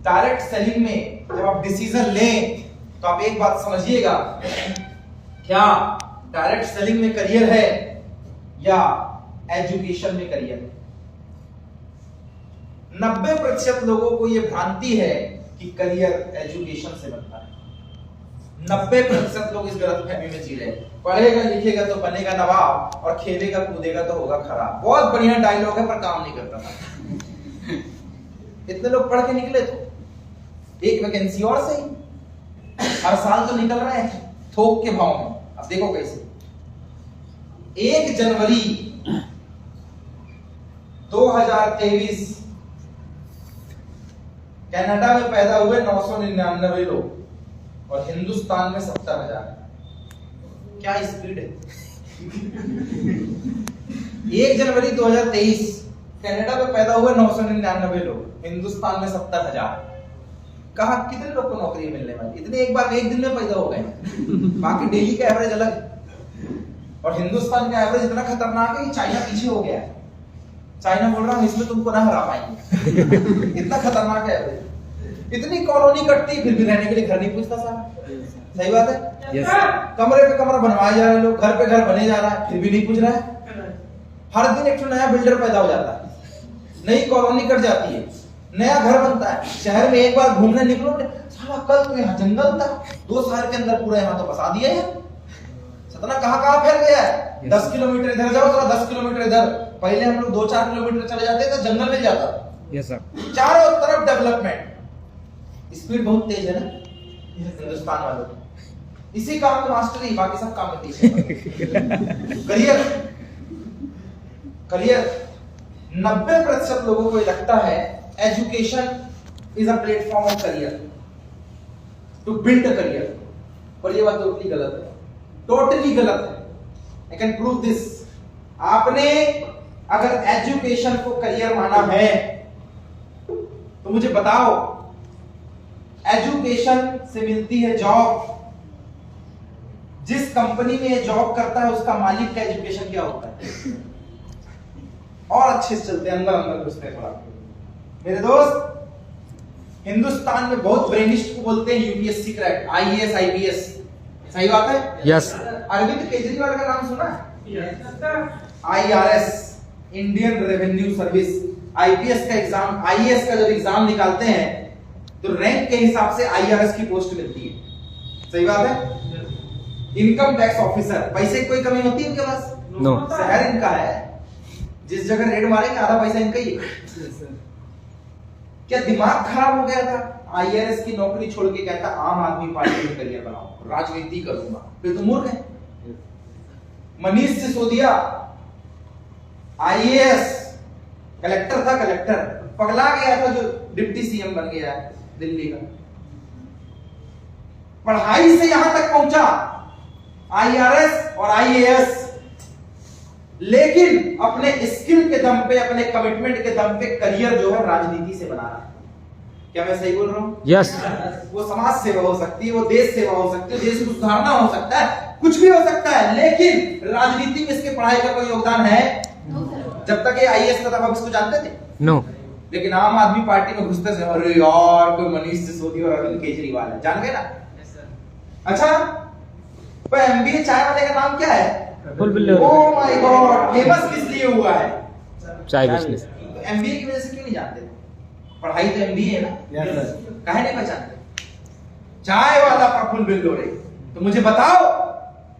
Direct selling में जब आप डिसीजन लें तो आप एक बात समझिएगा, क्या डायरेक्ट सेलिंग में करियर है या एजुकेशन में करियर है? 90% लोगों को यह भ्रांति है कि करियर एजुकेशन से बनता है। 90% लोग इस गलतफहमी में जी रहे हैं, पढ़ेगा लिखेगा तो बनेगा नवाब और खेलेगा कूदेगा तो होगा खराब। बहुत बढ़िया डायलॉग है पर काम नहीं करता था। इतने लोग पढ़ के निकले तो एक वैकेंसी और सही, हर साल तो निकल रहे हैं थोक के भाव में। अब देखो कैसे 1 जनवरी 2023 कनाडा में पैदा हुए 999 लोग और हिंदुस्तान में 70,000। क्या स्पीड है। 1 जनवरी 2023 कनाडा में पैदा हुए 999 लोग, हिंदुस्तान में 70,000। कहा कितने लोग को नौकरी मिलने वाली? इतने एक बार एक दिन में पैदा हो गए। बाकी दिल्ली का एवरेज अलग और हिंदुस्तान का एवरेज इतना खतरनाक है कि चाइना पीछे हो गया है। चाइना बोल रहा हूं इसमें तुमको ना हरा पाएंगे। इतना खतरनाक है एवरेज। इतनी कॉलोनी कटती फिर भी रहने के लिए घर नहीं पूछता सारा। सही बात है। yes. कमरे पे कमरा बनवाए जा रहे लोग, घर पे घर बने जा रहा है फिर भी नहीं पूछ रहा है। हर दिन एक नया बिल्डर पैदा हो जाता है, नई कॉलोनी कट जाती है, नया घर बनता है। शहर में एक बार घूमने निकलो, साला कल तो यहाँ जंगल था, 2 साल के अंदर पूरा यहाँ तो बसा दिया है। सतना कहाँ फैल गया है। 10 किलोमीटर इधर जाओ तो 10 किलोमीटर इधर। पहले हम लोग 2-4 किलोमीटर चले जाते थे, जंगल मिल जाता। Yes sir. चारों तरफ डेवलपमेंट। स्पीड बहुत तेज है ना हिंदुस्तान वालों की। इसी काम में मास्टरी, बाकी सब काम में तेज। करियर 90% लोगों को ये लगता है education is a platform of career, to build a career, और ये बात टोटली गलत है। टोटली गलत है। I can prove this. आपने अगर एजुकेशन को करियर माना है तो मुझे बताओ, एजुकेशन से मिलती है जॉब। जिस कंपनी में ये जॉब करता है उसका मालिक का एजुकेशन क्या होता है? और अच्छे से चलते हैं, अंदर घुसते हैं थोड़ा। मेरे दोस्त, हिंदुस्तान में बहुत ब्रेनिस्ट को बोलते हैं यूपीएससी क्रैक, आईएएस आईपीएस। सही बात है। यस। अरविंद केजरीवाल का नाम सुना है? IRS, Indian revenue service, IPS का एग्जाम, आईएएस का जब एग्जाम निकालते हैं तो रैंक के हिसाब से आईआरएस की पोस्ट मिलती है। सही बात है। इनकम टैक्स ऑफिसर, पैसे की कोई कमी होती है इनके पास? नो। शहर इनका है, जिस जगह रेड मारेंगे आधा पैसा इनका ही है। क्या दिमाग खराब हो गया था? आईआरएस की नौकरी छोड़ के कहता आम आदमी पार्टी में करियर बनाओ, राजनीति करूंगा। फिर तो मूर्ख है। मनीष सिसोदिया आईएएस कलेक्टर था, कलेक्टर पगला गया था जो डिप्टी सीएम बन गया है दिल्ली का। पढ़ाई से यहां तक पहुंचा आईआरएस और आईएएस, लेकिन अपने स्किल के दम पे, अपने कमिटमेंट के दम पे करियर जो है राजनीति से बना रहा है। क्या मैं सही बोल रहा हूं? यस। वो समाज सेवा हो सकती है, वो देश सेवा हो सकती है, देश को सुधारना हो सकता है, कुछ भी हो सकता है, लेकिन राजनीति में इसके पढ़ाई का कोई योगदान है? जब तक ये आईएएस था तब आप इसको जानते थे? नो। लेकिन आम आदमी पार्टी में घुसते से अरे यार कोई मनीष सिसोदिया और अरविंद केजरीवाल है, जान गए ना? अच्छा, पर एमबीए चाय वाले का नाम क्या है? ओह माय गॉड, फेमस किस लिए हुआ है? चाय बिजनेस। एमबीए की वजह से क्यों नहीं जानते? पढ़ाई तो एमबीए है ना। काहे नहीं पहचानते? चाय वाला प्रफुल्ल बेल्लोरे, तो मुझे बताओ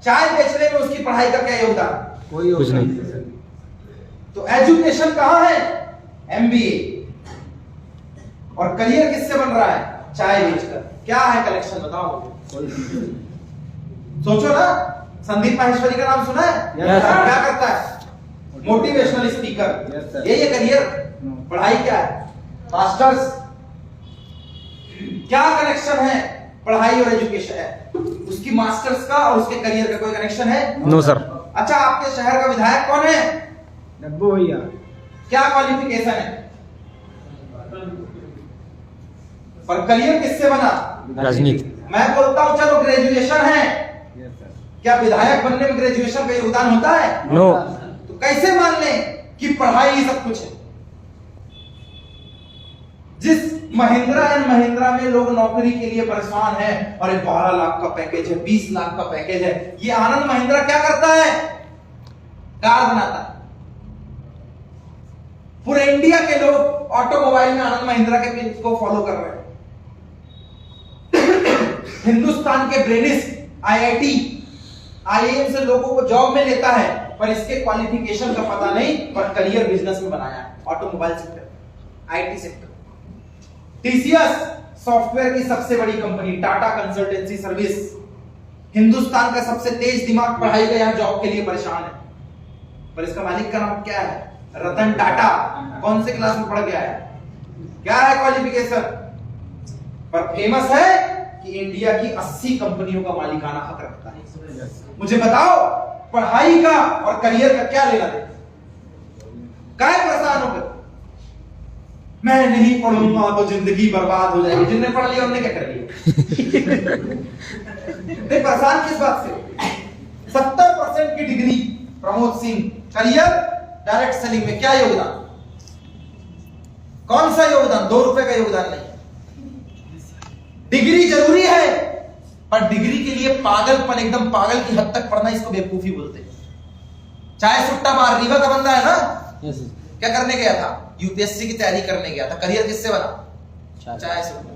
चाय बेचने में उसकी पढ़ाई का क्या योगदान? कुछ नहीं। तो एजुकेशन कहां है? एमबीए। और करियर किससे बन रहा है? चाय बेचकर। क्या है कलेक्शन बताओ? सोचो ना, संदीप माहेश्वरी का नाम सुना है? क्या करता है? Motivational speaker. ये करियर। पढ़ाई क्या है? मास्टर्स। क्या कनेक्शन है पढ़ाई और एजुकेशन है? उसकी मास्टर्स का और उसके करियर का कोई कनेक्शन है? No sir. अच्छा, आपके शहर का विधायक कौन है? डब्बू भैया। क्या क्वालिफिकेशन है? पर करियर किससे बना? राजनीति। मैं बोलता हूं चलो ग्रेजुएशन है, क्या विधायक बनने में ग्रेजुएशन का योगदान होता है? नो। तो कैसे मान लें कि पढ़ाई ही सब कुछ है? जिस महिंद्रा एंड महिंद्रा में लोग नौकरी के लिए परेशान हैं। अरे 12 लाख का पैकेज है, 20 लाख का पैकेज है। ये आनंद महिंद्रा क्या करता है? कार बनाता है। पूरे इंडिया के लोग ऑटोमोबाइल में आनंद महिंद्रा के पेज को फॉलो कर रहे हैं। हिंदुस्तान के ब्रेनिस्ट आईआईटी आईआईएम से लोगों को जॉब में लेता है, पर इसके क्वालिफिकेशन का पता नहीं, पर करियर बिजनेस में बनाया है। Automobile sector, IT sector. TCS software की सबसे बड़ी company, Tata consultancy service, Hindustan का सबसे तेज दिमाग पढ़ाई का यहां जॉब के लिए परेशान है, पर इसका मालिक का नाम क्या है? रतन टाटा। कौन से क्लास में पढ़ गया है? क्या है क्वालिफिकेशन? पर फेमस है कि इंडिया की 80 कंपनियों का मालिकाना हक रखता है। मुझे बताओ, पढ़ाई का और करियर का क्या लेना देना? काय परेशान होकर मैं नहीं पढ़ूंगा तो जिंदगी बर्बाद हो जाएगी। जिनने पढ़ लिया उन्होंने क्या कर लिया? नहीं, परेशान किस बात से? 70% की degree Pramod Singh, career direct selling में क्या योगदान? कौन सा योगदान? 2 रुपए का योगदान नहीं। डिग्री जरूरी है, पर डिग्री के लिए पागलपन, एकदम पागल की हद तक पढ़ना, इसको बेवकूफी बोलते हैं। चाय सुट्टा मार, रीवा का बंदा है ना, क्या करने गया था? यूपीएससी की तैयारी करने गया था। करियर किससे बना? चाय सुट्टा,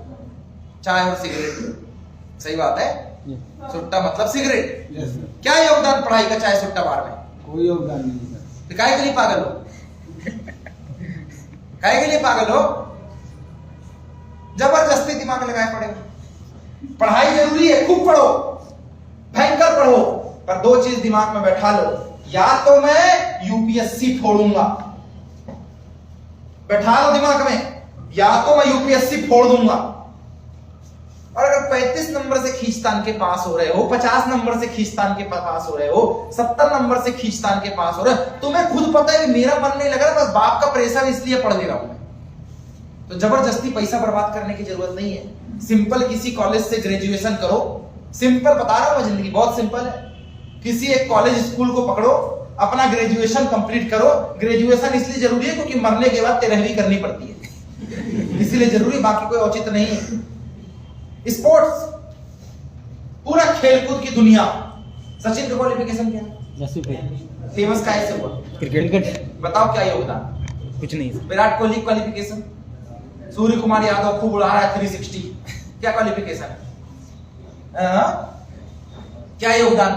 चाय और सिगरेट। सही बात है, सुट्टा मतलब सिगरेट। क्या योगदान पढ़ाई का चाय सुट्टा मार में? कोई योगदान नहीं सर। तो काहे के लिए पागल हो? काहे के लिए पागल हो? जबरदस्ती दिमाग लगाए पड़ेगा। पढ़ाई जरूरी है, खूब पढ़ो, भयंकर पढ़ो, पर 2 चीज दिमाग में बैठा लो। या तो मैं यूपीएससी फोड़ूंगा, बैठा लो दिमाग में, या तो मैं यूपीएससी फोड़ दूंगा। और अगर 35 नंबर से खींचतान के पास हो रहे हो, 50 नंबर से खींचतान के पास हो रहे हो, 70 नंबर से खींचतान के पास हो रहे हो, तुम्हें खुद पता है कि मेरा मन नहीं लग रहा, बस बाप का प्रेशर इसलिए पढ़ ले रहा हूं, तो जबरदस्ती पैसा बर्बाद करने की जरूरत नहीं है। सिंपल किसी कॉलेज से ग्रेजुएशन करो। सिंपल बता रहा हूं मैं, जिंदगी बहुत सिंपल है। किसी एक कॉलेज स्कूल को पकड़ो, अपना ग्रेजुएशन कंप्लीट करो। ग्रेजुएशन इसलिए जरूरी है क्योंकि मरने के बाद 13वीं करनी पड़ती है, इसीलिए जरूरी, बाकी कोई औचित्य नहीं है। स्पोर्ट्स, पूरा खेलकूद की दुनिया। सचिन का क्वालिफिकेशन क्या है? फेमस का ऐसे हुआ क्रिकेट। बताओ क्या योगदान? कुछ नहीं। विराट कोहली क्वालिफिकेशन, सूर्य कुमार यादव खूब उड़ा रहा है 360, क्या क्वालिफिकेशन है? क्या योगदान?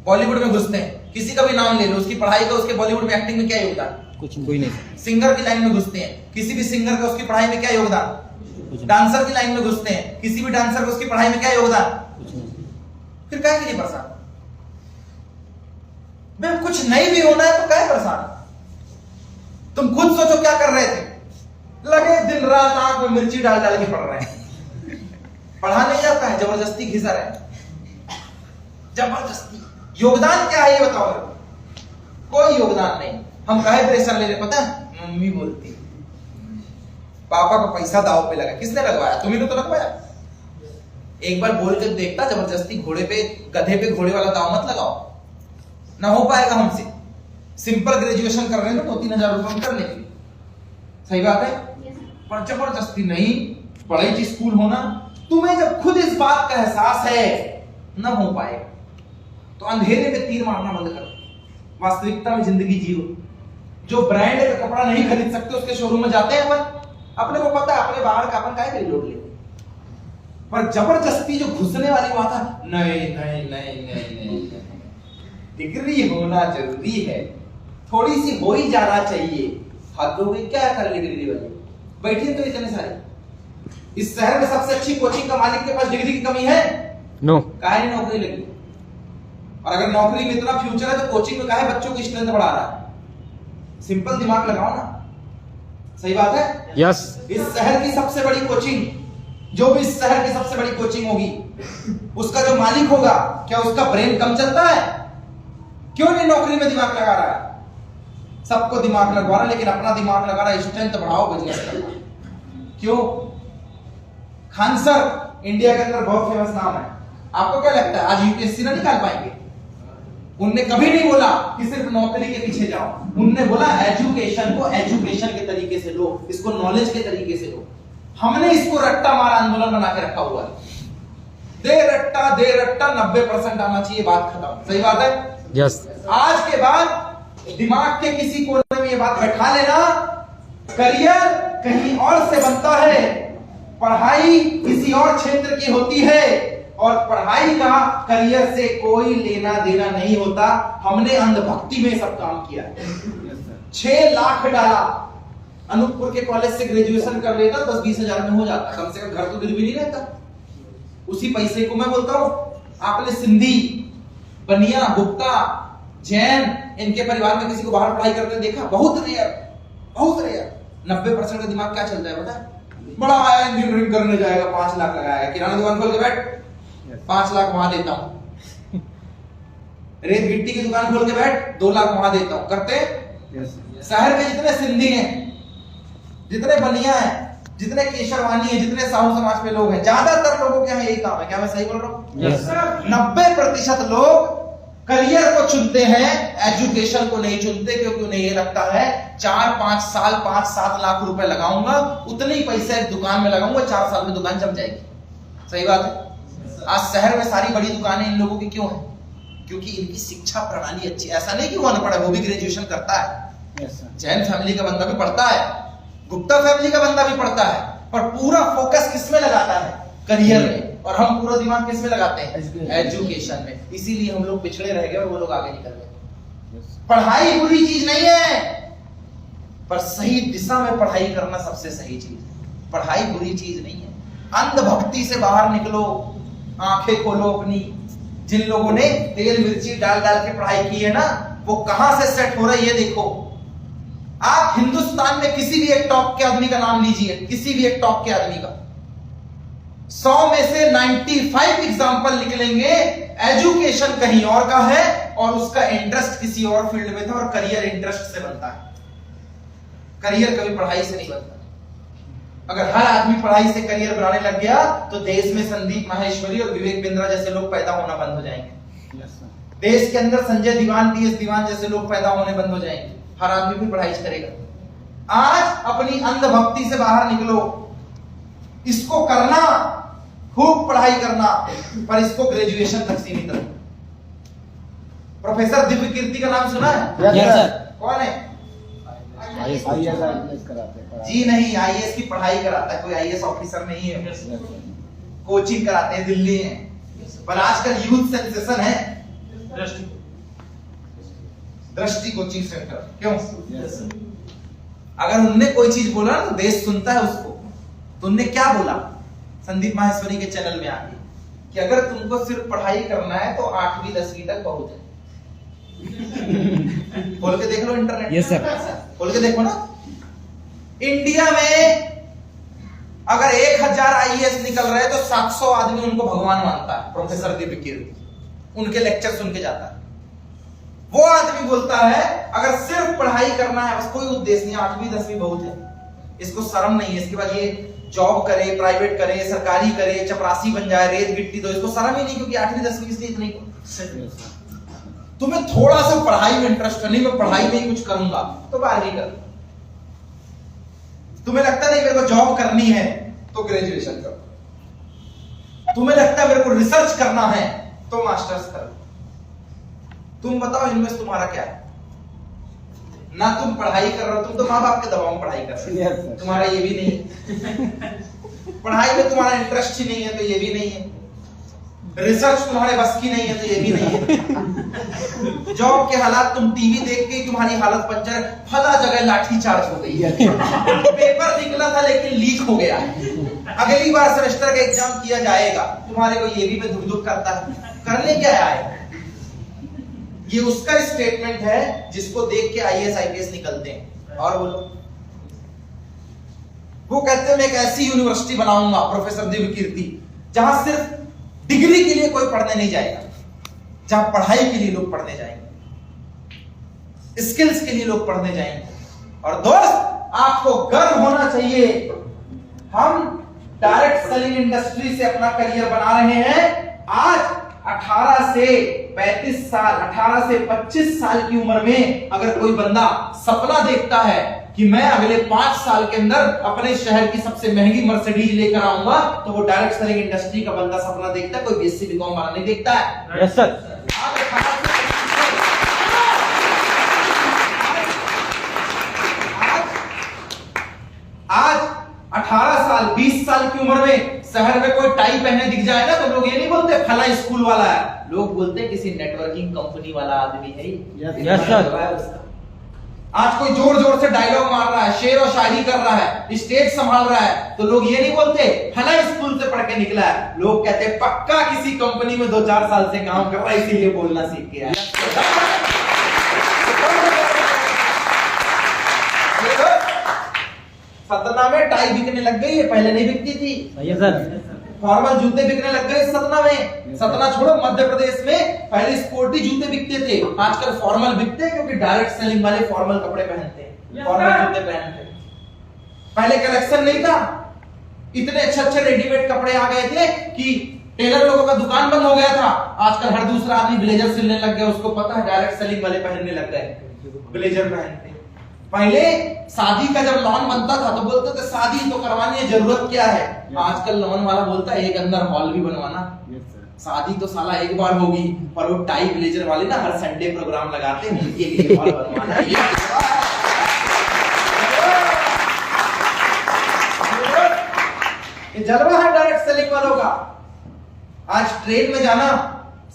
बॉलीवुड में घुसते हैं, किसी का भी नाम ले लो, उसकी पढ़ाई का, उसके बॉलीवुड में एक्टिंग में क्या योगदान? कुछ कोई नहीं। सिंगर की लाइन में घुसते हैं, किसी भी सिंगर का उसकी पढ़ाई में क्या योगदान? डांसर की लाइन में घुसते हैं, किसी भी डांसर का उसकी पढ़ाई में क्या योगदान? फिर क्या के लिए परेशान? मैं कुछ नहीं भी होना है तो क्या परेशान? तुम खुद सोचो क्या कर रहे थे? लगे दिन रात आंख में मिर्ची डाल डाल के पढ़ रहे हैं। पढ़ा नहीं जाता है, जबरदस्ती घिसा रहे हैं, जबरदस्ती। योगदान क्या है ये बताओ? कोई योगदान नहीं। हम काहे प्रेशर ले रहे पता है? मम्मी बोलती, पापा का पैसा दाव पे लगा। किसने लगवाया? तुम्ही तो लगवाया। एक बार बोल के देखता, जबरदस्ती घोड़े पे, गधे पे घोड़े वाला दाव मत लगाओ, ना हो पाएगा हमसे। सिंपल ग्रेजुएशन कर रहे हैं तो 2-3 हजार रुपए कर लेंगे, सही बात है, पर जबरदस्ती नहीं। पढ़ाई की स्कूल होना, तुम्हें जब खुद इस बात का एहसास है न हो पाएगा, तो अंधेरे में तीर मारना बंद करो, वास्तविकता में जिंदगी जियो। जो ब्रांड का कपड़ा नहीं खरीद सकते उसके शोरूम में जाते हैं अपन, अपने को पता है अपने बाहर का अपन काहे खरीद लोगे, पर जबरदस्ती जो घुसने वाली बात है, नहीं नहीं नहीं नहीं नहीं, डिग्री होना जरूरी है, थोड़ी सी हो ही जाना चाहिए। हद हो गई, क्या कर ली डिग्री वाली? बैठे तो इतने सारे। इस शहर में सबसे अच्छी कोचिंग का मालिक के पास डिग्री की कमी है? नो। काहे नहीं नौकरी लगी? और अगर नौकरी में इतना फ्यूचर है तो कोचिंग में काहे बच्चों की स्ट्रेंथ बढ़ा रहा है? सिंपल दिमाग लगाओ ना, सही बात है? यस। इस शहर की सबसे बड़ी कोचिंग, जो भी इस शहर की सबसे बड़ी कोचिंग होगी, उसका जो मालिक होगा, क्या उसका ब्रेन कम चलता है? क्यों नहीं नौकरी में दिमाग लगा रहा है? सबको दिमाग लगवा रहा है, लेकिन अपना दिमाग लगा रहा है, स्ट्रेंथ बढ़ाओ बिजनेस करना। क्यों? खान सर इंडिया के अंदर बहुत फेमस नाम है। आपको क्या लगता है आज यूपीएससी ना निकाल पाएंगे? उनने कभी नहीं बोला कि सिर्फ नौकरी के पीछे जाओ, उनने बोला एजुकेशन को एजुकेशन के तरीके से लो, इसको नॉलेज के तरीके से लो। हमने इसको रट्टा मारा आंदोलन बना के रखा हुआ है। दे रट्टा 90% आना चाहिए, बात खत्म। सही बात है? यस। आज के बाद दिमाग के किसी कोने में ये बात बैठा लेना, करियर कहीं और से बनता है, पढ़ाई किसी और क्षेत्र की होती है, और पढ़ाई का करियर से कोई लेना देना नहीं होता। हमने अंधभक्ति में सब काम किया है। 6 लाख डाला, अनूपपुर के कॉलेज से ग्रेजुएशन कर लेता 10-20 हजार में हो जाता, कम से कम घर तो गिरवी नहीं रहता। उसी पैसे को मैं बोलता हूं, आपने सिंधी, बनिया, गुप्ता, जैन, इनके परिवार में किसी को बाहर पढ़ाई करते देखा? बहुत रेयर, बहुत रेयर। 90% का दिमाग क्या चलता है पता है? बड़ा आया इंजीनियरिंग करने जाएगा, 5 लाख लगाएगा, किराना दुकान खोल के बैठ, 5 लाख वहां देता हूं, रेत गिट्टी की दुकान खोल के बैठ, 2 लाख वहां देता हूं। करते? शहर में जितने सिंधी हैं, जितने बनिया हैं, जितने केशरवानी हैं, जितने साहू समाज पे लोग हैं, ज्यादातर लोगों के यहाँ यही काम है। क्या मैं सही बोल रहा हूँ? 90% लोग करियर को चुनते हैं, एजुकेशन को नहीं चुनते, क्योंकि उन्हें ये लगता है 4-5 साल 5-7 लाख रुपए लगाऊंगा, उतने ही पैसे दुकान में लगाऊंगा, 4 साल में दुकान जम जाएगी। सही बात है? आज शहर में सारी बड़ी दुकानें इन लोगों की क्यों है? क्योंकि इनकी शिक्षा प्रणाली अच्छी। ऐसा नहीं कि वो अनपढ़ है, वो भी ग्रेजुएशन करता है। जैन फैमिली का बंदा भी पढ़ता है, गुप्ता फैमिली का बंदा भी पढ़ता है, पर पूरा फोकस किसमें लगाता है? करियर में। और हम पूरा दिमाग किस में लगाते हैं? एजुकेशन में। इसीलिए हम लोग पिछड़े रह गए और वो लोग आगे निकल गए। पढ़ाई बुरी चीज नहीं है, पर सही दिशा में पढ़ाई करना सबसे सही चीज है। पढ़ाई बुरी चीज नहीं है। अंधभक्ति से बाहर निकलो, आंखें खोलो अपनी। जिन लोगों ने तेल मिर्ची डाल डाल के पढ़ाई की है ना, वो कहां से सेट हो रहा है ये देखो। आप हिंदुस्तान में किसी भी एक टॉप के आदमी का नाम लीजिए, किसी भी एक टॉप के आदमी का, 100 में से 95 एग्जाम्पल निकलेंगे एजुकेशन कहीं और का है और उसका इंटरेस्ट किसी और फील्ड में था, और करियर इंटरेस्ट से बनता है। करियर कभी पढ़ाई से नहीं बनता। अगर हर आदमी पढ़ाई से करियर बनाने लग गया तो देश में संदीप माहेश्वरी और विवेक बिंद्रा जैसे लोग पैदा होना बंद हो जाएंगे। देश के अंदर संजय दीवान, टीएस दीवान जैसे लोग पैदा होने बंद हो जाएंगे। हर आदमी भी पढ़ाई करेगा। आज अपनी अंधभक्ति से बाहर निकलो। इसको करना, खूब पढ़ाई करना, पर इसको ग्रेजुएशन तक सीमित रखो। प्रोफेसर दिव्य कीर्ति का नाम सुना है? Yes sir. कौन है? आईएएस कराते हैं। जी नहीं, आईएएस की पढ़ाई कराता है, कोई आईएएस ऑफिसर नहीं है। कोचिंग कराते हैं, दिल्ली में। पर आजकल यूथ सेंसेशन है दृष्टि कोचिंग सेंटर। क्यों? अगर उनने कोई चीज बोला ना तो देश सुनता है उसको। तो उनने क्या बोला संदीप माहेश्वरी के चैनल में आके कि अगर तुमको सिर्फ पढ़ाई करना है तो 8वीं 10वीं तक बहुत है। खोल के देख लो इंटरनेट। Yes sir. खोल के देखो ना। इंडिया में अगर 1000 आईएएस निकल रहे हैं तो 700 आदमी उनको भगवान मानता है। प्रोफेसर दिव्य कीर्ति उनके लेक्चर सुन के जाता है। वो आदमी बोलता है अगर सिर्फ पढ़ाई करना है, बस कोई उद्देश्य नहीं, 8वीं 10वीं बहुत है, इसको शर्म नहीं है, इसके बाद ये जॉब करे, प्राइवेट करे, सरकारी करे, चपरासी बन जाए, रेत गिट्टी दो, इसको शर्म ही नहीं, क्योंकि 8वीं 10वीं इसलिए इतनी। तुम्हें थोड़ा सा पढ़ाई में इंटरेस्ट नहीं, मैं पढ़ाई में ही कुछ करूंगा, तो 12वीं कर। तुम्हें लगता नहीं मेरे को जॉब करनी है तो ग्रेजुएशन करो। तुम्हें लगता है मेरे को रिसर्च करना है तो मास्टर्स करो। तुम बताओ इनमें तुम्हारा क्या है? ना तुम पढ़ाई कर रहे हो, तुम तो माँ बाप के दबाव में पढ़ाई कर रहे हो। तुम्हारा ये भी नहीं पढ़ाई में तुम्हारा इंटरेस्ट ही नहीं है तो ये भी नहीं है। रिसर्च तुम्हारे बस की नहीं है तो ये भी नहीं है। जॉब के हालात तुम टीवी देख के तुम्हारी हालत पंचर, फला जगह लाठी चार्ज हो गई है, पेपर निकला था लेकिन लीक हो गया है, अगली बार सेमेस्टर का एग्जाम किया जाएगा, तुम्हारे को ये भी में धुक करता है। करने क्या आए? ये उसका स्टेटमेंट है जिसको देख के आईएएस आईपीएस निकलते हैं। और बोलो, वो कहते हैं मैं एक ऐसी यूनिवर्सिटी बनाऊंगा, प्रोफेसर दिव्य कीर्ति, जहां सिर्फ डिग्री के लिए कोई पढ़ने नहीं जाएगा, जहां पढ़ाई के लिए लोग पढ़ने जाएंगे, स्किल्स के लिए लोग पढ़ने जाएंगे। और दोस्त आपको गर्व होना चाहिए, हम डायरेक्ट सेलिंग इंडस्ट्री से अपना करियर बना रहे हैं। आज 18 से 35 साल, 18 से 25 साल की उम्र में अगर कोई बंदा सपना देखता है कि मैं अगले 5 साल के अंदर अपने शहर की सबसे महंगी मर्सिडीज लेकर आऊंगा, तो वो डायरेक्ट सेलिंग इंडस्ट्री का बंदा सपना देखता है, कोई बीएससी बीकॉम वाला नहीं देखता है। Yes sir. आज 18 साल 20 साल की उम्र में शहर में कोई टाई पहने दिख जाए ना, तो लोग ये नहीं बोलते फला स्कूल वाला है, लोग बोलते किसी नेटवर्किंग कंपनी वाला आदमी है। Yes sir. आज कोई जोर जोर से डायलॉग मार रहा है, शेर और शायरी कर रहा है, स्टेज संभाल रहा है, तो लोग ये नहीं बोलते फला स्कूल से पढ़ के निकला है, लोग कहते हैं पक्का किसी कंपनी में 2-4 साल से काम कर रहा है, इसीलिए बोलना सीख गया है। सतना में टाई बिकने लग गई है, पहले नहीं बिकती थी। सही है सर। फॉर्मल जूते बिकने लग गए सतना में। सतना छोड़ो, मध्य प्रदेश में पहले स्पोर्टी जूते बिकते थे, आजकल फॉर्मल बिकते हैं, क्योंकि डायरेक्ट सेलिंग वाले फॉर्मल कपड़े पहनते हैं, फॉर्मल जूते पहनते हैं। पहले कलेक्शन नहीं था, इतने अच्छे अच्छे रेडीमेड कपड़े आ गए थे कि टेलर लोगों का दुकान बंद हो गया था। आजकल हर दूसरा आदमी ब्लेजर सिलने लग गया, उसको पता है डायरेक्ट सेलिंग वाले पहनने लग गए, ब्लेजर पहनते। पहले शादी का जब लॉन बनता था तो बोलते थे शादी तो करवानी है, जरूरत क्या है। आजकल लॉन वाला बोलता है एक अंदर हॉल भी बनवाना। शादी तो साला एक बार होगी, पर वो टाई ब्लेजर वाले ना हर संडे प्रोग्राम लगाते हैं, उनके लिए हॉल बनवाना है। ये जलवा है डायरेक्ट सेलिंग वालों का। आज ट्रेन में जाना,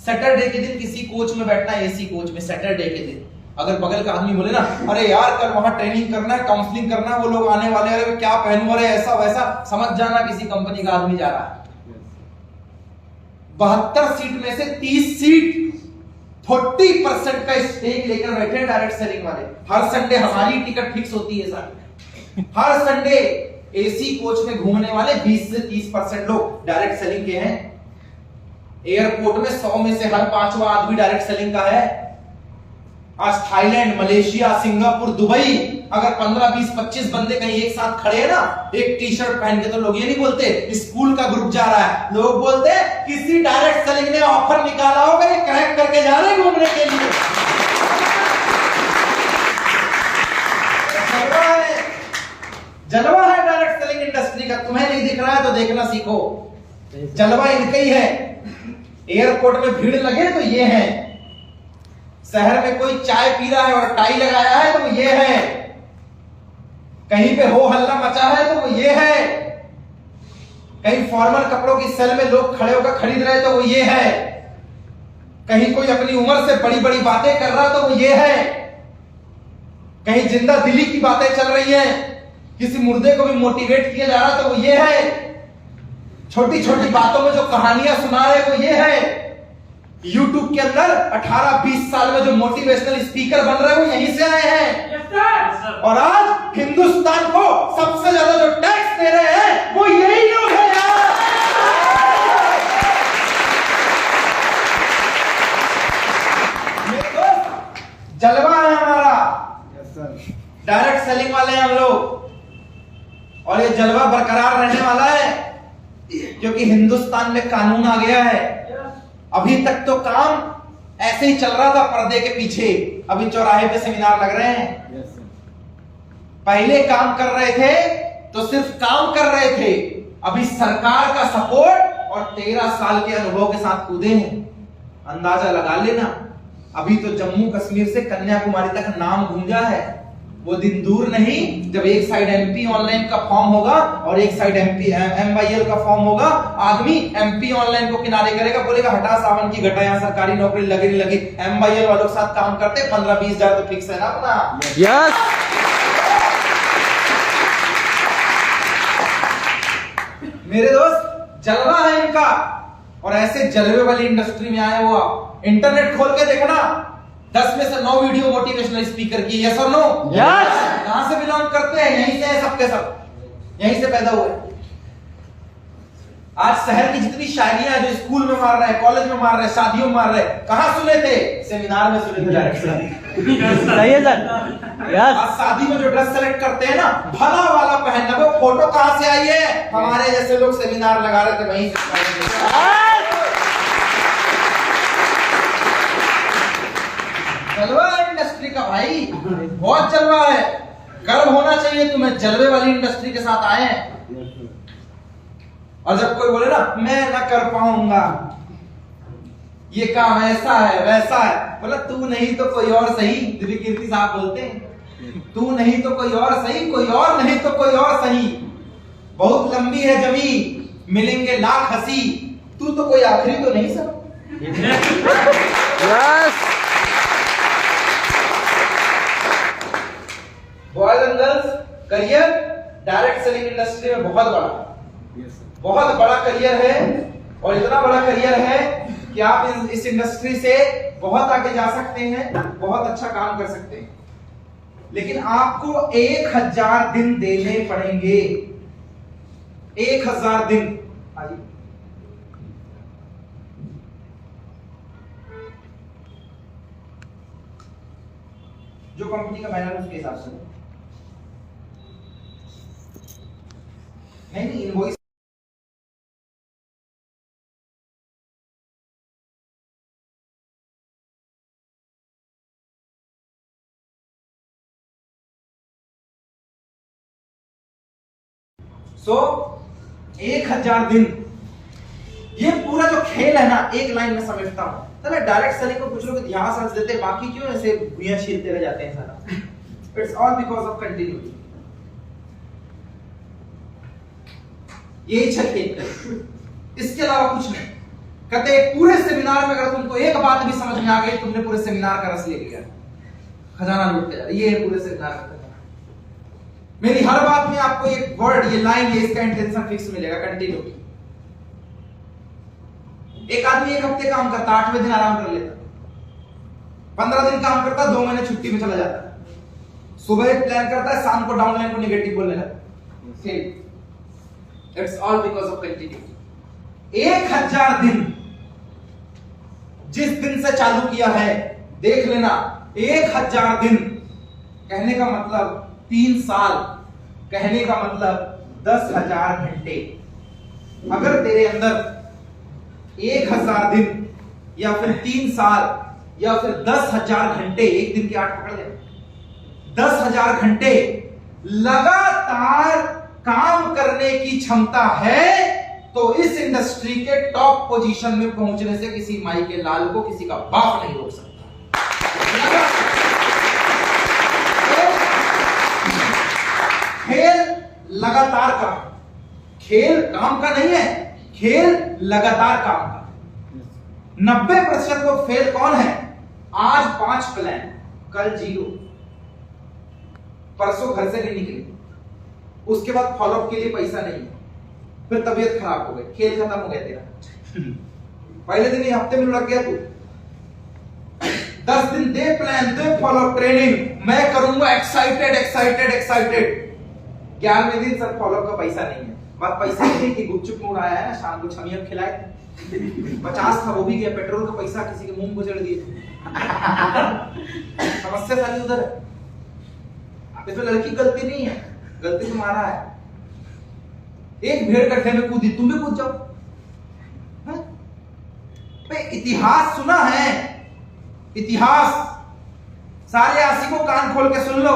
सैटरडे के दिन किसी कोच में बैठना, एसी कोच में सैटरडे के दिन, अगर बगल का आदमी बोले ना अरे यार कल वहां ट्रेनिंग करना है, काउंसलिंग करना है, वो लोग आने वाले हैं, अरे क्या पहनूं, अरे ऐसा वैसा, समझ जाना किसी कंपनी का आदमी जा रहा है। 72 सीट में से 30 सीट 40% का स्टेक लेकर बैठे डायरेक्ट सेलिंग वाले। हर संडे हमारी टिकट फिक्स होती है सर, हर संडे एसी कोच में घूमने वाले 20 से 30% लोग डायरेक्ट सेलिंग के हैं। एयरपोर्ट में 100 में से हर 5वां आदमी डायरेक्ट सेलिंग का है। आज थाईलैंड, मलेशिया, सिंगापुर, दुबई, अगर 15, 20, 25 बंदे कहीं एक साथ खड़े हैं ना, एक टी शर्ट पहन के, तो लोग ये नहीं बोलते स्कूल का ग्रुप जा रहा है, लोग बोलते किसी डायरेक्ट सेलिंग ने ऑफर निकाला होगा, ये कनेक्ट करके जा रहे हैं घूमने के लिए। जलवा है डायरेक्ट सेलिंग इंडस्ट्री का। तुम्हें नहीं दिख रहा है तो देखना सीखो, जलवा इनका ही है। एयरपोर्ट में भीड़ लगे तो ये है, शहर में कोई चाय पी रहा है और टाई लगाया है तो वो ये है, कहीं पे हो हल्ला मचा है तो वो ये है, कहीं फॉर्मल कपड़ों की सेल में लोग खड़े होकर खरीद रहे तो वो ये है, कहीं कोई अपनी उम्र से बड़ी बड़ी बातें कर रहा तो वो ये है, कहीं जिंदा दिली की बातें चल रही हैं, किसी मुर्दे को भी मोटिवेट किया जा रहा तो वो ये है, छोटी छोटी बातों में जो कहानियां सुना रहे वो ये है। YouTube के अंदर 18-20 साल में जो मोटिवेशनल स्पीकर बन रहे हैं वो यहीं से आए हैं। और आज हिंदुस्तान को सबसे ज्यादा जो टैक्स दे रहे हैं वो यही लोग हैं यार। जलवा है हमारा, डायरेक्ट सेलिंग वाले हैं हम लोग, और ये जलवा बरकरार रहने वाला है, क्योंकि हिंदुस्तान में कानून आ गया है। अभी तक तो काम ऐसे ही चल रहा था पर्दे के पीछे, अभी चौराहे पे सेमिनार लग रहे हैं। पहले काम कर रहे थे तो सिर्फ काम कर रहे थे, अभी सरकार का सपोर्ट और 13 साल के अनुभव के साथ कूदे हैं। अंदाजा लगा लेना, अभी तो जम्मू कश्मीर से कन्याकुमारी तक नाम गूंजा है। वो दिन दूर नहीं जब एक साइड एमपी ऑनलाइन का फॉर्म होगा और एक साइड एमपी एमवाईएल का फॉर्म होगा। आदमी एमपी ऑनलाइन को किनारे करेगा, बोलेगा हटा सावन की घटा, यहाँ सरकारी नौकरी लगे नहीं लगे, एमवाईएल वालों के साथ काम करते 15-20 हजार तो फिक्स है ना अपना। यस। मेरे दोस्त जलवा है इनका, और ऐसे जलवे वाली इंडस्ट्री में आए हुआ। इंटरनेट खोल के देखना, 10 में से 9 वीडियो मोटिवेशनल स्पीकर की, यस और नो? यस। कहां से बिलोंग करते हैं? यहीं से है, सबके सब यहीं से पैदा हुए। आज शहर की जितनी शायरियां जो स्कूल में मार रहे हैं, कॉलेज में मार रहे हैं, शादियों में मार रहे हैं, कहां सुने थे? सेमिनार में सुने थे डायरेक्ट। सही है सर। यस। आज शादी में जो ड्रेस सेलेक्ट करते हैं ना, भला वाला पहनना, वो फोटो कहां से आई है? हमारे जैसे लोग सेमिनार लगा रहे थे वहीं से। जलवा है इंडस्ट्री का भाई, बहुत जलवा है। गर्व होना चाहिए तुम्हें, जलवे वाली इंडस्ट्री के साथ आए हैं। और जब कोई बोले ना मैं ना कर पाऊंगा, ये काम ऐसा है वैसा है, बोला तू नहीं तो कोई और सही। दिव्य कीर्ति साहब बोलते हैं तू नहीं तो कोई और सही, कोई और नहीं तो कोई और सही, बहुत लंबी है जमीन मिलेंगे लाख हंसी, तू तो कोई आखिरी तो नहीं सब। Boys and girls, career direct selling industry में बहुत बड़ा करियर है। और इतना बड़ा करियर है कि आप इस इंडस्ट्री से बहुत आगे जा सकते हैं, बहुत अच्छा काम कर सकते हैं। लेकिन आपको 1000 दिन देने पड़ेंगे, 1000 दिन। जो कंपनी का बैनर उसके हिसाब से नहीं इनवॉइस सो 1000 दिन। ये पूरा जो खेल है ना, एक लाइन में समझता हूं। तो डायरेक्ट सेलिंग को कुछ लोग इतिहास समझ देते, बाकी क्यों ऐसे भुइयां छीलते रह जाते हैं सारा। It's all because of continuity. यही खेल, इसके अलावा कुछ नहीं। कहते पूरे सेमिनार में अगर तुमको एक बात भी समझ में आ गई, तुमने पूरे सेमिनार का रस ले लिया, खजाना लूट के जा रहा। ये है पूरे सेमिनार का। मेरी हर बात में आपको एक वर्ड, ये लाइन, ये इसका इंटेंशन फिक्स मिलेगा, कंटिन्यूटी। एक आदमी 1 हफ्ते काम करता, 8वें दिन आराम कर लेता, 15 दिन काम करता, 2 महीने छुट्टी में चला जाता। सुबह एक प्लान करता है, शाम को डाउनलाइन को नेगेटिव बोलने लगता। It's all because of continuity. 1000 दिन जिस दिन से चालू किया है, देख लेना, 1000 दिन कहने का मतलब 3 साल, कहने का मतलब 10,000 घंटे। अगर तेरे अंदर 1000 दिन या फिर 3 साल या फिर 10,000 घंटे, एक दिन की 8 पकड़ ले, 10,000 घंटे लगातार काम करने की क्षमता है, तो इस इंडस्ट्री के टॉप पोजीशन में पहुंचने से किसी माई के लाल को किसी का बाप नहीं रोक सकता। खेल लगातार का, खेल काम का नहीं है, खेल लगातार काम का। 90% लोग फेल कौन है? आज 5 प्लान, कल 0, परसों घर से नहीं निकले, उसके बाद फॉलोअप के लिए पैसा नहीं, फिर तबीयत खराब हो गई, खेल खत्म हो गया तेरा। पहले दिन ही हफ्ते में लग गया तू। 10 दिन दे प्लान, दे फॉलोअप ट्रेनिंग, मैं करूंगा, एक्साइटेड एक्साइटेड एक्साइटेड। 11वें दिन सर फॉलोअप का पैसा नहीं है। बात पैसा नहीं कि गुपचुप मूड आया है ना, शाम को छमियम खिलाए, 50 था वो भी गया, पेट्रोल का पैसा किसी के मुंह को चढ़ दिए। समस्या सारी उधर है। इसमें लड़की गलती नहीं है, गलती तुम्हारा है। एक भेड़ गड्ढे में कूदी, तुम भी कूद जाओ। इतिहास सुना है, इतिहास सारे आशिकों कान खोल के सुन लो।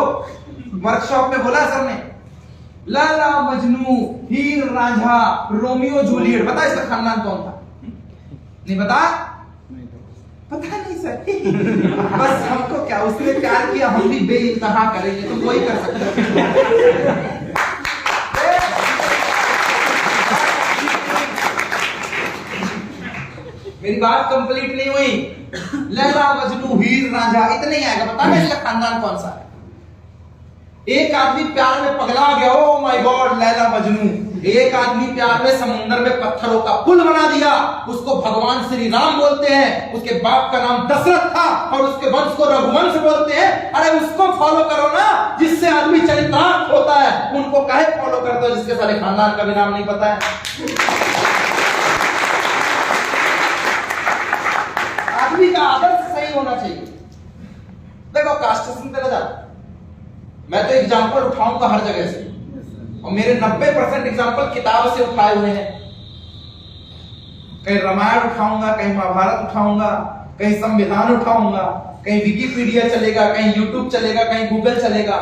वर्कशॉप में बोला सर ने, लैला मजनू, हीर रांझा, रोमियो जूलियट। बता इसका खानदान कौन था? नहीं बता? पता नहीं सर। बस हमको क्या, उसने प्यार किया, हम भी बेइंतहा करेंगे, तो वही कर सकते हैं। मेरी बात कंप्लीट नहीं हुई। लैला मजनू, हीर रांझा, इतने ही आएगा। बता मैं इसका खानदान कौन सा है? एक आदमी प्यार में पगला गया, oh my God, Laila Majnu. एक आदमी प्यार में समुद्र में पत्थरों का पुल बना दिया, उसको भगवान श्री राम बोलते हैं। उसके बाप का नाम दशरथ था और उसके वंश को रघुवंश बोलते हैं। अरे उसको फॉलो करो ना, जिससे आदमी चरितार्थ होता है। उनको काहे फॉलो करते हो जिसके सारे खानदान का भी नाम नहीं पता है? आदमी का आदर्श सही होना चाहिए। देखो कास्ट सिस्टम पे जा, मैं तो एग्जांपल उठाऊंगा हर जगह से, और मेरे 90% एग्जांपल किताब से उठाए हुए हैं। कहीं रामायण उठाऊंगा, कहीं महाभारत उठाऊंगा, कहीं संविधान उठाऊंगा, कहीं विकिपीडिया चलेगा, कहीं यूट्यूब चलेगा, कहीं गूगल चलेगा।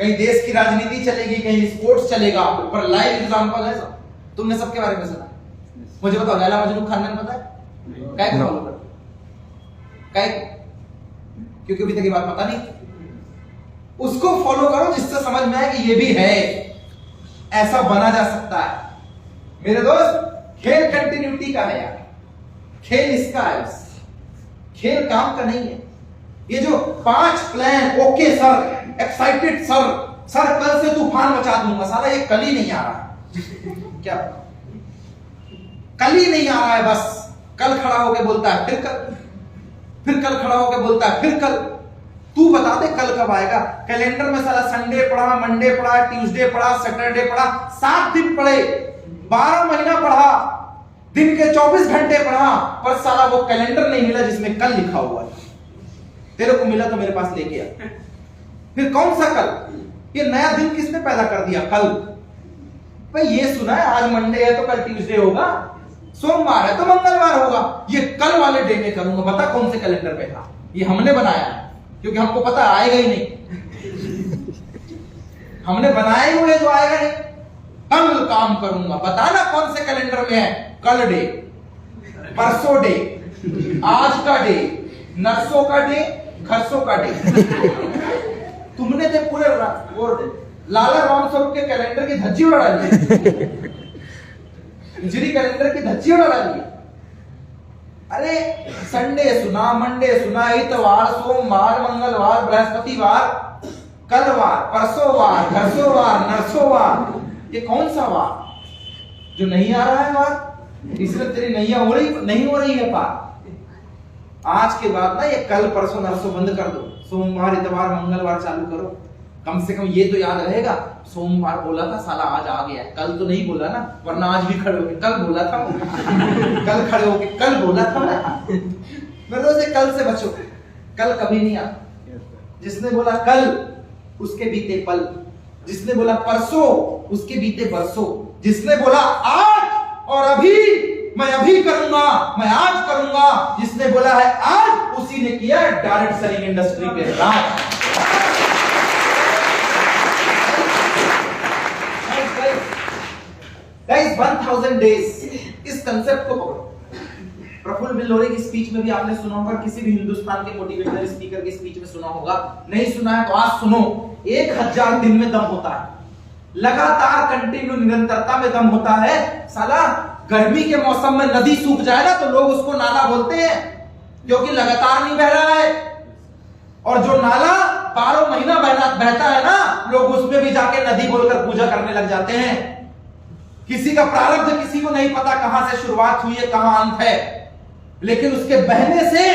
कहीं देश की राजनीति चलेगी, कहीं स्पोर्ट्स चलेगा, पर लाइव एग्जांपल है सब। तुमने सबके बारे में सुना? मुझे बताओ, लैला मजनू खानदान पता है? काय को फॉलो करो? काय? क्योंकि अभी तक ये बात पता नहीं। उसको फॉलो करो जिससे समझ में आए कि ये भी है, ऐसा बना जा सकता है। मेरे दोस्त, खेल कंटिन्यूटी का है यार, खेल इसका है बस, खेल काम का नहीं है। ये जो 5 plan, okay sir, excited sir कल से तूफान मचा दूंगा, साला ये कल ही नहीं आ रहा। क्या कल ही नहीं आ रहा है, बस कल खड़ा होके बोलता है, फिर कल खड़ा होके बोलता है, फिर कल। तू बता दे कल कब आएगा? कैलेंडर में साला संडे पड़ा, मंडे पड़ा, ट्यूसडे पड़ा, सैटरडे पड़ा, 7 दिन पड़े, 12 महीना पढ़ा, दिन के 24 घंटे पढ़ा, पर साला वो कैलेंडर नहीं मिला जिसमें कल लिखा हुआ है। तेरे को मिला तो मेरे पास लेके आ। फिर कौन सा कल? ये नया दिन किसने पैदा कर दिया? कल। भाई ये सुना है आज मंडे है तो कल ट्यूसडे होगा, सोमवार है तो मंगलवार होगा, ये कल वाले डे में करूंगा। बता कौन से कैलेंडर पे था? ये हमने बनाया है, क्योंकि हमको पता आएगा ही नहीं। हमने बनाए हुए जो आएगा नहीं, कल काम करूंगा। बताना कौन से कैलेंडर में है? कल डे, परसों डे, आज का डे, नरसों का डे, खरसों का डे। तुमने तो पूरे वो लाला राम स्वरूप के कैलेंडर की धज्जी उड़ा डाली, हिजरी कैलेंडर की धज्जी उड़ा डाली। अरे संडे सुना, मंडे सुना, इतवार, सोमवार, मंगलवार, बृहस्पतिवार, कलवार, परसोंवार, घरसोंवार, नरसोंवार, ये कौन सा वार जो नहीं आ रहा है वार? इसलिए तेरी नैया हो रही नहीं हो रही है पार। आज के बाद ना ये कल परसों नरसों बंद कर दो, सोमवार, इतवार, मंगलवार चालू करो। कम से कम ये तो याद रहेगा, सोमवार बोला था साला आज आ गया, कल तो नहीं बोला ना, वरना आज भी खड़े होके कल बोला था। कल खड़े होके कल बोला था ना। मेरे से कल से बचो, कल कभी नहीं आता। जिसने बोला कल उसके बीते पल, जिसने बोला परसों उसके बीते बरसों, जिसने बोला आज और अभी मैं अभी करूंगा, मैं आज करूंगा, जिसने बोला है आज उसी ने किया डायरेक्ट सेलिंग इंडस्ट्री पे राज। गाइस 1000 डेज, इस कंसेप्ट को पकड़ो। प्रफुल्ल बिल्लोरे की स्पीच में भी आपने सुना होगा, किसी भी हिंदुस्तान के मोटिवेशनल स्पीकर की स्पीच में सुना होगा, नहीं सुना है तो आज सुनो। 1000 दिन में दम होता है, लगातार कंटिन्यू निरंतरता में दम होता है। साला गर्मी के मौसम में नदी सूख जाए ना तो लोग उसको नाला बोलते हैं, क्योंकि लगातार नहीं बह रहा है। और जो नाला 12 महीना बहता है ना, लोग उसमें भी जाके नदी बोलकर पूजा करने लग जाते हैं। किसी का प्रारब्ध किसी को नहीं पता कहां से शुरुआत हुई है, कहां अंत है, लेकिन उसके बहने से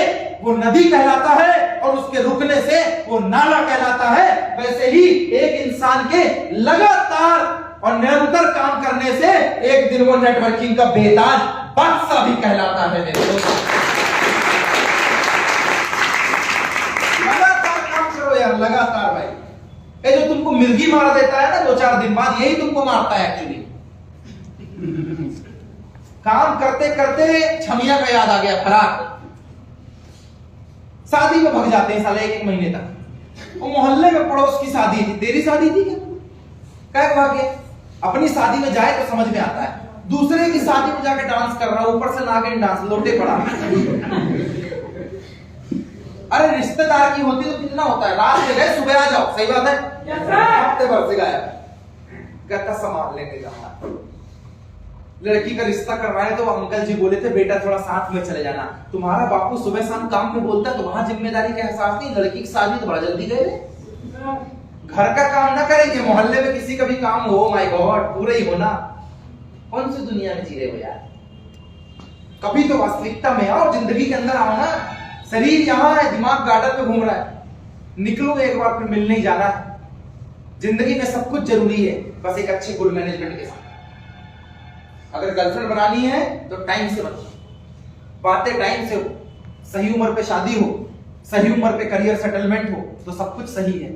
वो नदी कहलाता है और उसके रुकने से वो नाला कहलाता है। वैसे ही एक इंसान के लगातार और निरंतर काम करने से एक दिन वो नेटवर्किंग का बेताज बादशाह भी कहलाता है। मेरे दोस्त, लगातार काम करो यार, लगातार भाई। ये जो तुमको मिर्गी मार देता है ना 2-4 दिन बाद, यही तुमको मारता है एक्चुअली। काम करते करते छमिया का याद आ गया, फराक शादी में भग जाते हैं साले 1-1 महीने तक। वो मोहल्ले में पड़ोस की शादी थी, तेरी शादी थी क्या भागे? अपनी शादी में जाए तो समझ में आता है, दूसरे की शादी में जाके डांस कर रहा, ऊपर से नागिन डांस, लोटे पड़ा। अरे रिश्तेदार की होती तो कितना होता है, रात में गए सुबह आ जाओ, सही बात है, हफ्ते भर से गायब, कहता सामान लेके जाना। लड़की का रिश्ता करवाए तो अंकल जी बोले थे बेटा थोड़ा साथ में चले जाना। तुम्हारा बापू सुबह शाम काम पे बोलता है तो वहां जिम्मेदारी का एहसास नहीं। लड़की की शादी तो बड़ा जल्दी गए, घर का काम ना करेंगे, मोहल्ले में किसी का भी काम हो, माय गॉड, पूरा ही होना। कौन सी दुनिया में जी रहे हो यार? कभी तो वास्तविकता में आओ, जिंदगी के अंदर आओ ना। शरीर यहाँ है, दिमाग गार्डन में घूम रहा है, निकलो एक बार, फिर मिलने ही जाना है। जिंदगी में सब कुछ जरूरी है, बस एक अच्छी गुड मैनेजमेंट के साथ। अगर गर्लफ्रेंड बनानी है तो टाइम से बनो, बातें टाइम से हो, सही उम्र पे शादी हो, सही उम्र पे करियर सेटलमेंट हो, तो सब कुछ सही है।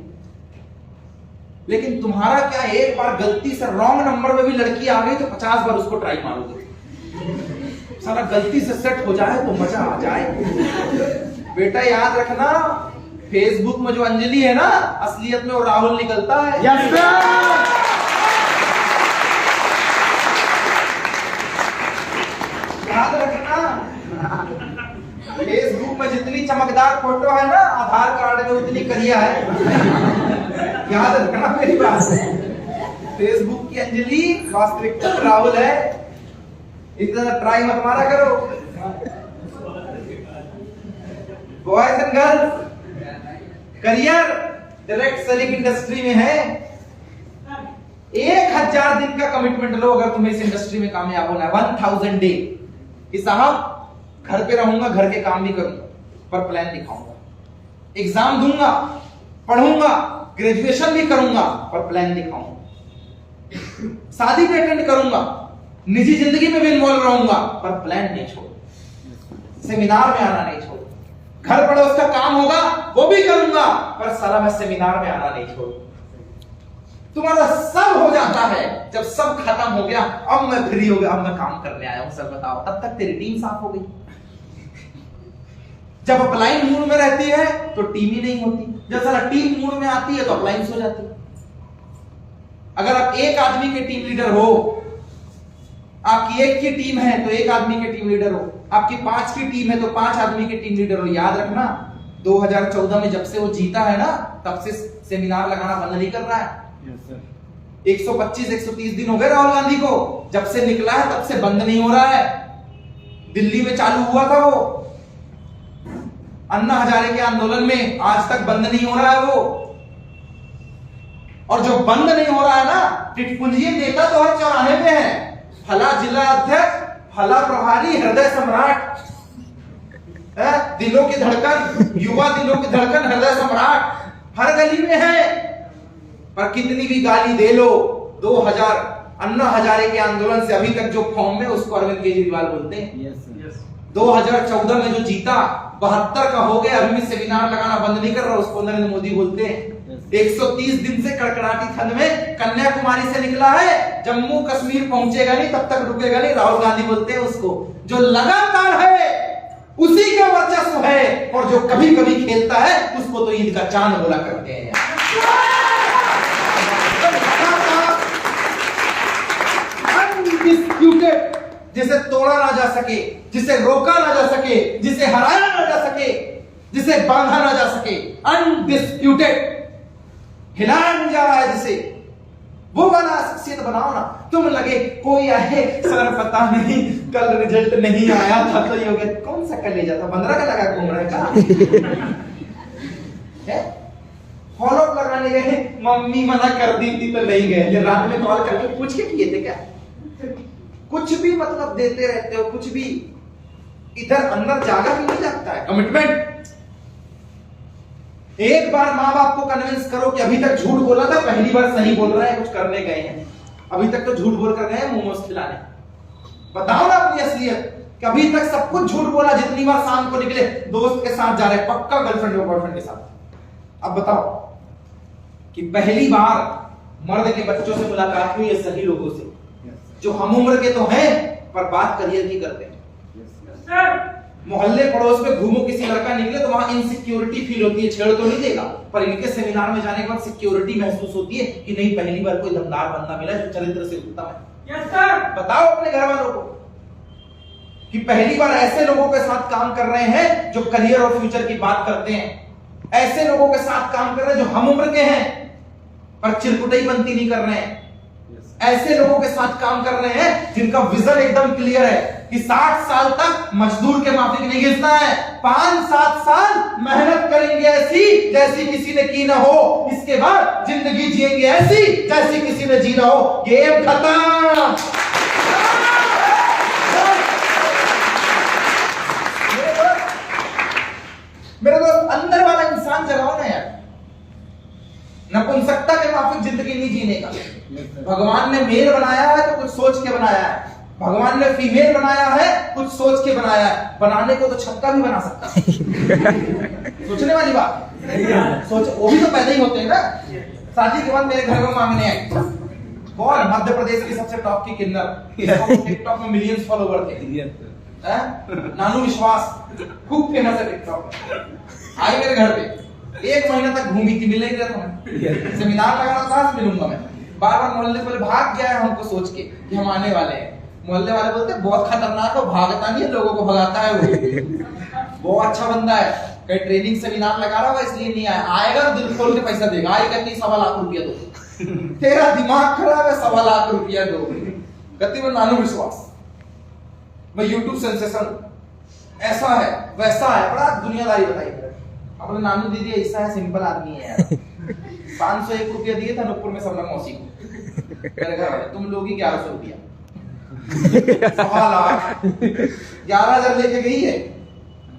लेकिन तुम्हारा क्या, एक बार गलती से रॉन्ग नंबर में भी लड़की आ गई तो 50 बार उसको ट्राई मारोगे। साला गलती से सेट हो जाए तो मजा आ जाए। बेटा याद रखना, फेसबुक में जो अंजलि है ना, असलियत में वो राहुल निकलता है। Yes sir. याद रखना, फेसबुक में जितनी चमकदार फोटो है ना, आधार कार्ड में उतनी करिया है। याद रखना मेरी बात। फेसबुक की अंजलि वास्तविकता राहुल है। इतना ट्राई मत मारा करो। Boys and girls, career direct selling industry में है। 1000 दिन का कमिटमेंट लो अगर तुम्हें इस इंडस्ट्री में कामयाब होना है। 1000 डे कि साहब घर पे रहूंगा, घर के काम भी करूंगा, पर प्लान दिखाऊंगा। एग्जाम दूंगा, पढ़ूंगा, ग्रेजुएशन भी करूंगा, पर प्लान दिखाऊंगा। शादी भी अटेंड करूंगा, निजी जिंदगी में भी इन्वॉल्व रहूंगा, पर प्लान नहीं छोड़। सेमिनार में आना नहीं छोड़। घर पड़ोस का काम होगा वो भी करूंगा, पर साला मैं सेमिनार में आना नहीं छोड़। तुम्हारा सब हो जाता है, जब सब खत्म हो गया, अब मैं फ्री हो गया, अब मैं काम करने आया हूं, सर बताओ, तब तक तेरी टीम साफ हो गई। जब अपलाइन मूड में रहती है तो टीम ही नहीं होती। जब साला टीम मूड में आती है तो अपलाइंस हो जाती है। अगर आप एक आदमी के टीम लीडर हो, आपकी एक की टीम है तो एक आदमी के टीम लीडर हो, आपकी 5 की टीम है तो 5 आदमी के टीम लीडर हो। याद रखना, 2014 में जब से वो जीता है ना, तब से सेमिनार लगाना बंद नहीं कर रहा है। 125-130 दिन हो गए राहुल गांधी को, जब से निकला है तब से बंद नहीं हो रहा है। दिल्ली में चालू हुआ था वो अन्ना हजारे के आंदोलन में, आज तक बंद नहीं हो रहा है वो। और जो बंद नहीं हो रहा है ना, टिटपुंजी नेता तो हर चौराहे पे है। फला जिला अध्यक्ष, फला प्रभारी, हृदय सम्राट, दिलों की धड़कन, युवा दिलों की धड़कन, हृदय सम्राट हर गली में है। पर कितनी भी गाली दे लो, 2000 अन्ना हजारे के आंदोलन से अभी तक जो फॉर्म में, उसको अरविंद केजरीवाल बोलते हैं। 2014 में जो जीता, 72 का हो गया, अभी भी सेमिनार लगाना बंद नहीं कर रहा, उसको नरेंद्र मोदी बोलते हैं। 130 दिन से कड़कड़ाती ठंड में कन्याकुमारी से निकला है, जम्मू कश्मीर पहुंचेगा नहीं, तब तक रुकेगा नहीं, राहुल गांधी बोलते हैं उसको। जो लगातार है उसी का वर्चस्व है, और जो कभी कभी खेलता है उसको तो ईद का चांद बोला करते हैं। अनडिस्प्यूटेड, जिसे तोड़ा ना जा सके, जिसे रोका ना जा सके, जिसे हराया ना जा सके, जिसे बांधा ना जा सके, अनडिस्प्यूटेड, हिलाया नहीं जा रहा है जिसे, वो वाला शख्सियत बनाओ ना। तुम लगे कोई आए, सर पता नहीं कल रिजल्ट नहीं आया था तो ये हो गया। कौन सा कलेजा था, 15 का लगा घूम रहा है। फॉलो अप लगाने गए, मम्मी मना कर दी थी तो नहीं गए, रात में कॉल करके पूछ के किए थे क्या? कुछ भी मतलब देते रहते हो, कुछ भी। इधर अंदर जागा भी नहीं जागता है कमिटमेंट। एक बार माँ बाप को कन्विंस करो कि अभी तक झूठ बोला था, पहली बार सही बोल रहा है, कुछ करने गए हैं। अभी तक तो झूठ बोल कर गए हैं मोमोज खिलाने। बताओ ना अपनी असलियत, कि अभी तक सब कुछ झूठ बोला। जितनी बार शाम को निकले दोस्त के साथ जा रहे, पक्का गर्लफ्रेंड और बॉयफ्रेंड के साथ। अब बताओ कि पहली बार मर्द के बच्चों से मुलाकात हुई है सही लोगों से, जो हम उम्र के तो हैं पर बात करियर की करते हैं। मोहल्ले पड़ोस में घूमो, किसी लड़का निकले तो वहां इनसिक्योरिटी फील होती है, छेड़ तो नहीं देगा, पर इनके सेमिनार में जाने के बाद सिक्योरिटी महसूस होती है कि नहीं, पहली बार कोई दमदार बंदा मिला जो चरित्र से उत्तम है। बताओ अपने घर वालों को कि पहली बार ऐसे लोगों के साथ काम कर रहे हैं जो करियर और फ्यूचर की बात करते हैं। ऐसे लोगों के साथ काम कर रहे हैं जो हम उम्र के हैं पर चिरकुटाई बनती नहीं कर रहे हैं। ऐसे लोगों के साथ काम कर रहे हैं जिनका विजन एकदम क्लियर है कि 60 साल तक मजदूर के माफिक नहीं घिसना है, 5-7 साल मेहनत करेंगे ऐसी जैसी किसी ने की ना हो, इसके बाद जिंदगी जिएंगे ऐसी जैसी किसी ने जी ना हो। गेम खत्म। मेरे दोस्त, अंदर वाला इंसान जगाओ ना यार। नपुंसकता के माफिक जिंदगी नहीं जीने का। भगवान ने मेल बनाया है तो कुछ सोच के बनाया है, भगवान ने फीमेल बनाया है कुछ सोच के बनाया है। बनाने को तो छक्का भी बना सकता है। सोचने वाली बात। सोच, वो भी तो पैदा ही होते हैं ना। शादी के बाद मेरे घर में मांगने आए, कौन? मध्य प्रदेश की सबसे टॉप की किन्नर, टिकटॉक में मिलियंस फॉलोवर थे, नानू विश्वास, खूब फेमस है टिकटॉक में। आई मेरे घर पे, 1 महीना तक घूमी थी, मिल नहीं रहा था मैं। सेमिनार लगा रहा था, मिलूंगा मैं। बार बार मोहल्ले वाले भाग गया है हमको सोच के कि हम आने वाले हैं। मोहल्ले वाले बोलते बहुत खतरनाक है, भागता नहीं है, लोगों को भगाता है वो। बहुत अच्छा बंदा है, कहीं ट्रेनिंग सेमिनार लगा रहा होगा इसलिए नहीं आया। आएगा तो दिल खोल के पैसा देगा। आएगा कहती 1.25 लाख रुपया दो। तेरा दिमाग खराब है, 1.25 लाख रुपया दो। कहती मैं नानू विश्वास, मैं यूट्यूब सेंसेशन, ऐसा है वैसा है, बड़ा दुनियादारी बताई। अपने नानू दीदी ऐसा है, सिंपल आदमी है यार। 501 रुपया दिए था नूपुर में सबने मौसी को। मेरे घर वाले तुम लोग ही 1100 रुपया 1.25 लाख 11,000 लेके गई है,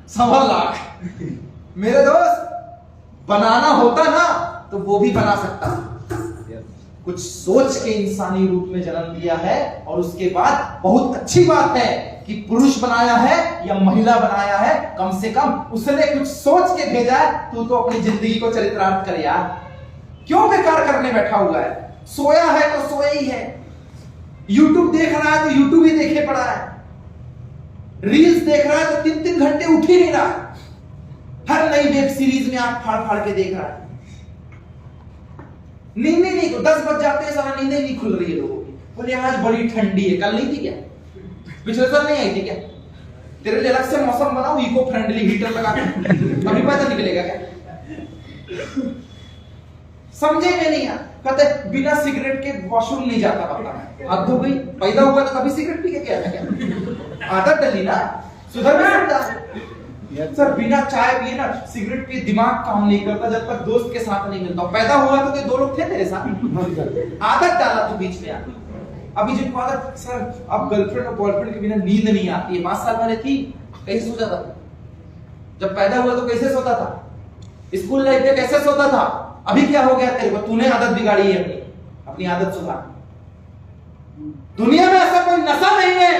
1.25 लाख। मेरे दोस्त बनाना होता ना तो वो भी बना सकता। कुछ सोच के इंसानी रूप में जन्म दिया है, और उसके बाद बहुत अच्छी बात है कि पुरुष बनाया है या महिला बनाया है, कम से कम उसने कुछ सोच के भेजा है। तू तो अपनी जिंदगी को चरितार्थ कर यार, क्यों बेकार करने बैठा हुआ है? सोया है तो सोया ही है, यूट्यूब देख रहा है तो यूट्यूब ही देखे पड़ा है, रील्स देख रहा है तो 3-3 घंटे उठ ही नहीं रहा है, हर नई वेब सीरीज में आंख फाड़ फाड़ के देख रहा है। नींद नहीं 10 बज जाते हैं, सारा नींद नहीं खुल रही है लोगों की। बोले आज बड़ी ठंडी है, कल नहीं थी क्या? पिछले साल नहीं आई थी क्या? तेरे लिए अलग से मौसम बनाओ, इको फ्रेंडली हीटर लगा के, अभी पता निकलेगा क्या? समझे में नहीं आ, कहते बिना सिगरेट के वॉशरूम नहीं जाता पता मैं। हद हो गई, पैदा हुआ तो कभी सिगरेट पी के गया था क्या? आदत डली ना, सुधर भी सकता। सर बिना चाय पिए ना सिगरेट पिए दिमाग काम नहीं करता जब तक दोस्त के साथ नहीं मिलता। पैदा हुआ तो 2 लोग थे तेरे साथ, आदत डाला तू बीच में आके। अभी जिनको आदत, सर अब गर्लफ्रेंड और बॉयफ्रेंड के बिना नींद नहीं आती है। 5 साल पहले थी, कैसे सोता था? जब पैदा हुआ तो कैसे सोता था? स्कूल लाइफ में कैसे सोता था? अभी क्या हो गया तेरे को? तूने आदत बिगाड़ी है अपनी आदत सुधार। दुनिया में ऐसा कोई नशा नहीं है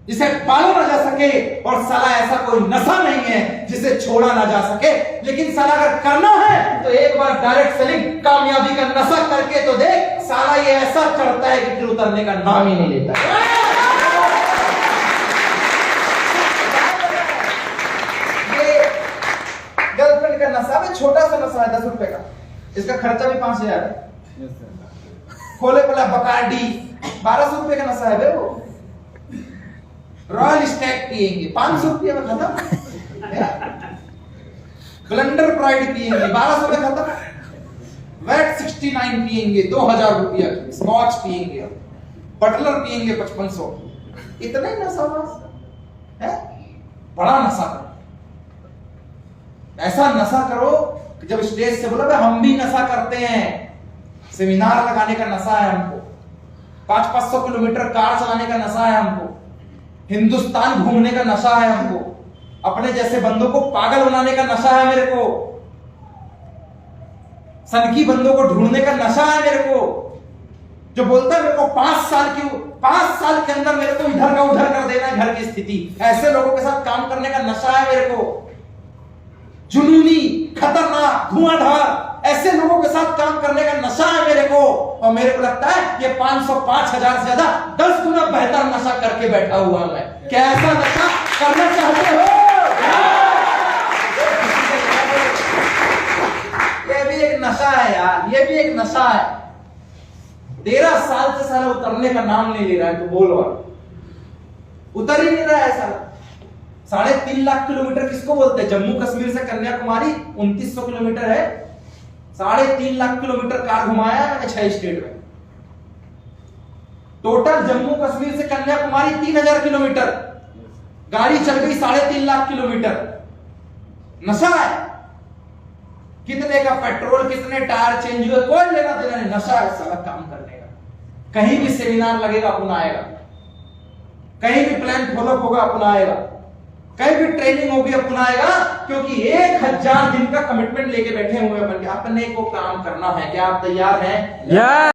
जिसे पाला ना जा सके, और साला ऐसा कोई नशा नहीं है जिसे छोड़ा ना जा सके। लेकिन साला अगर करना है तो एक बार डायरेक्ट सेलिंग कामयाबी का नशा करके तो देख, साला ये ऐसा चढ़ता है कि फिर उतरने का नाम ही नहीं लेता। ये गर्लफ्रेंड का नशा में छोटा सा नशा है 10 रुपए का, इसका खर्चा भी 5,000 है। खोले बोला बकार्डी 1200 रुपए का नशा है बे वो। रॉयल स्टैग पिएंगे 500 रुपये में खत्म। ब्लेंडर प्राइड पिएंगे 1200 में खत्म। वेट 69 पिएंगे 2000 रुपया। स्कॉच पिएंगे, बटलर पिएंगे 5500। इतना ही नशा है, बड़ा नशा करो। ऐसा नशा करो कि जब स्टेज से बोला हम भी नशा करते हैं। सेमिनार लगाने का नशा है हमको, 500-500 किलोमीटर कार चलाने का नशा है हमको, हिंदुस्तान घूमने का नशा है हमको, अपने जैसे बंदों को पागल बनाने का नशा है मेरे को, सनकी बंदों को ढूंढने का नशा है मेरे को। जो बोलता है मेरे को 5 साल के अंदर मेरे को इधर का उधर कर देना है घर की स्थिति, ऐसे लोगों के साथ काम करने का नशा है मेरे को। जुनूनी, खतरनाक, धुआंधार ऐसे लोगों के साथ काम करने का नशा है मेरे को। और मेरे को लगता है ये 500-5,000 से ज्यादा 10 गुना बेहतर नशा करके बैठा हुआ मैं। क्या ऐसा नशा करना चाहते हो? ये भी एक नशा है यार, ये भी एक नशा है। 13 साल से साला उतरने का नाम नहीं ले रहा है। तो बोलो, उतर ही नहीं रहा है साला। 3.5 लाख किलोमीटर किसको बोलते हैं? जम्मू कश्मीर से कन्याकुमारी 2900 किलोमीटर है। 3.5 लाख किलोमीटर कार घुमाया मैंने 6 स्टेट में। टोटल जम्मू कश्मीर से कन्याकुमारी 3000 किलोमीटर, गाड़ी चल गई 3.5 लाख किलोमीटर। नशा है। कितने का पेट्रोल, कितने टायर चेंज हुए, कोई लेना देना नहीं। नशा है साला काम करने का। कहीं भी सेमिनार लगेगा अपन आएगा, कहीं भी प्लान डेवलप होगा अपन आएगा, कहीं भी ट्रेनिंग होगी अपन आएगा। क्योंकि 1000 दिन का कमिटमेंट लेके बैठे हुए अपन, अपने को काम करना है। क्या आप तैयार हैं?